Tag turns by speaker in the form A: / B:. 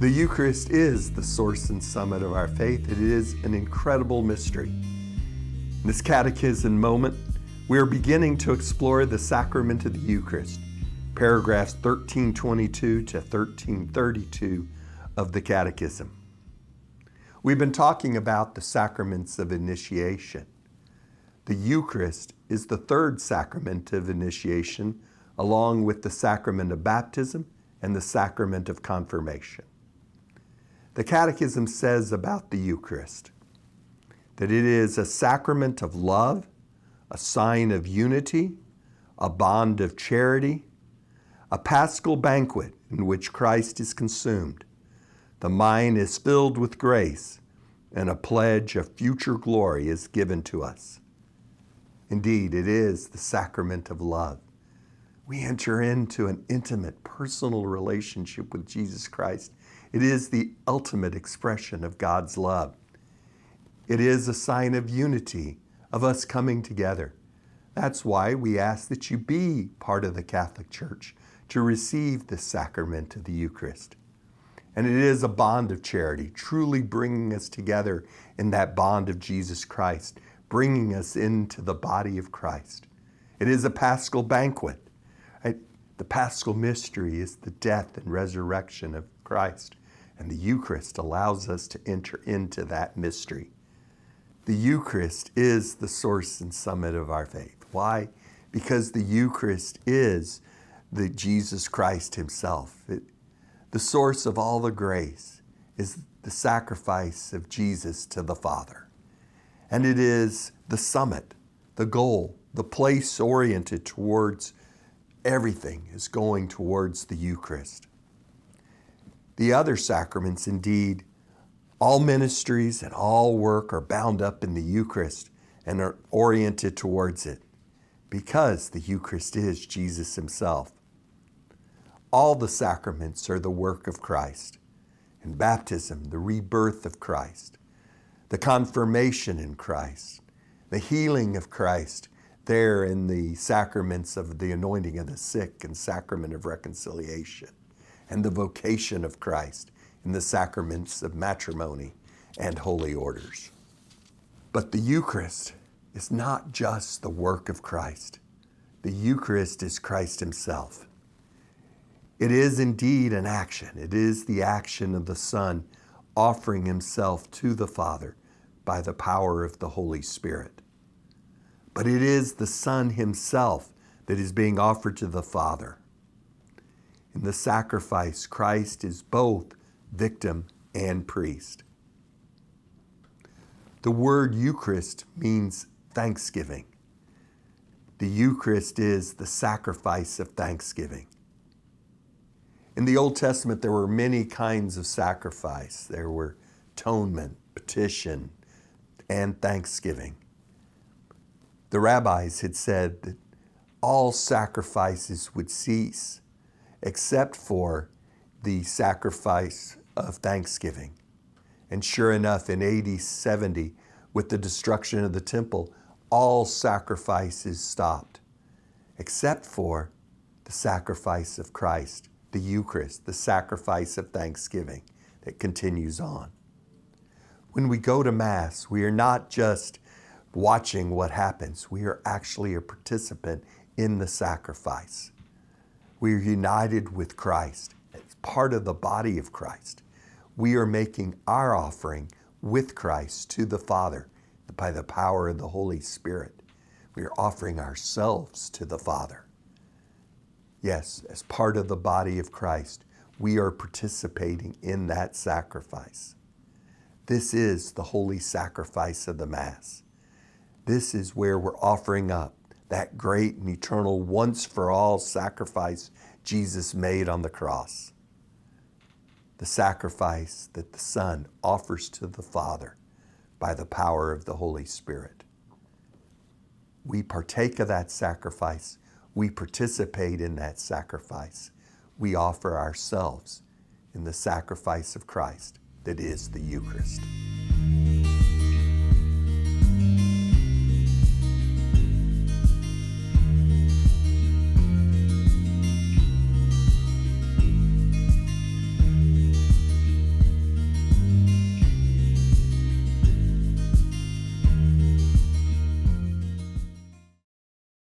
A: The Eucharist is the source and summit of our faith. It is an incredible mystery. In this Catechism Moment, we are beginning to explore the sacrament of the Eucharist, paragraphs 1322 to 1332 of the Catechism. We've been talking about the sacraments of initiation. The Eucharist is the third sacrament of initiation, along with the sacrament of baptism and the sacrament of confirmation. The Catechism says about the Eucharist that it is a sacrament of love, a sign of unity, a bond of charity, a paschal banquet in which Christ is consumed. The wine is filled with grace, and a pledge of future glory is given to us. Indeed, it is the sacrament of love. We enter into an intimate, personal relationship with Jesus Christ. It is the ultimate expression of God's love. It is a sign of unity, of us coming together. That's why we ask that you be part of the Catholic Church to receive the sacrament of the Eucharist. And it is a bond of charity, truly bringing us together in that bond of Jesus Christ, bringing us into the body of Christ. It is a paschal banquet. The paschal mystery is the death and resurrection of Christ, and the Eucharist allows us to enter into that mystery. The Eucharist is the source and summit of our faith. Why? Because the Eucharist is the Jesus Christ himself. The source of all the grace is the sacrifice of Jesus to the Father. And it is the summit, the goal, the place oriented towards everything is going towards the Eucharist. The other sacraments, indeed, all ministries and all work are bound up in the Eucharist and are oriented towards it because the Eucharist is Jesus himself. All the sacraments are the work of Christ. In baptism, the rebirth of Christ, the confirmation in Christ, the healing of Christ there in the sacraments of the anointing of the sick and sacrament of reconciliation, and the vocation of Christ in the sacraments of matrimony and holy orders. But the Eucharist is not just the work of Christ. The Eucharist is Christ himself. It is indeed an action. It is the action of the Son offering himself to the Father by the power of the Holy Spirit. But it is the Son himself that is being offered to the Father. In the sacrifice, Christ is both victim and priest. The word Eucharist means thanksgiving. The Eucharist is the sacrifice of thanksgiving. In the Old Testament, there were many kinds of sacrifice. There were atonement, petition, and thanksgiving. The rabbis had said that all sacrifices would cease except for the sacrifice of thanksgiving. And sure enough, in AD 70, with the destruction of the temple, all sacrifices stopped, except for the sacrifice of Christ, the Eucharist, the sacrifice of thanksgiving that continues on. When we go to Mass, we are not just watching what happens. We are actually a participant in the sacrifice. We are united with Christ as part of the body of Christ. We are making our offering with Christ to the Father by the power of the Holy Spirit. We are offering ourselves to the Father. Yes, as part of the body of Christ, we are participating in that sacrifice. This is the holy sacrifice of the Mass. This is where we're offering up that great and eternal once-for-all sacrifice Jesus made on the cross. The sacrifice that the Son offers to the Father by the power of the Holy Spirit. We partake of that sacrifice. We participate in that sacrifice. We offer ourselves in the sacrifice of Christ that is the Eucharist.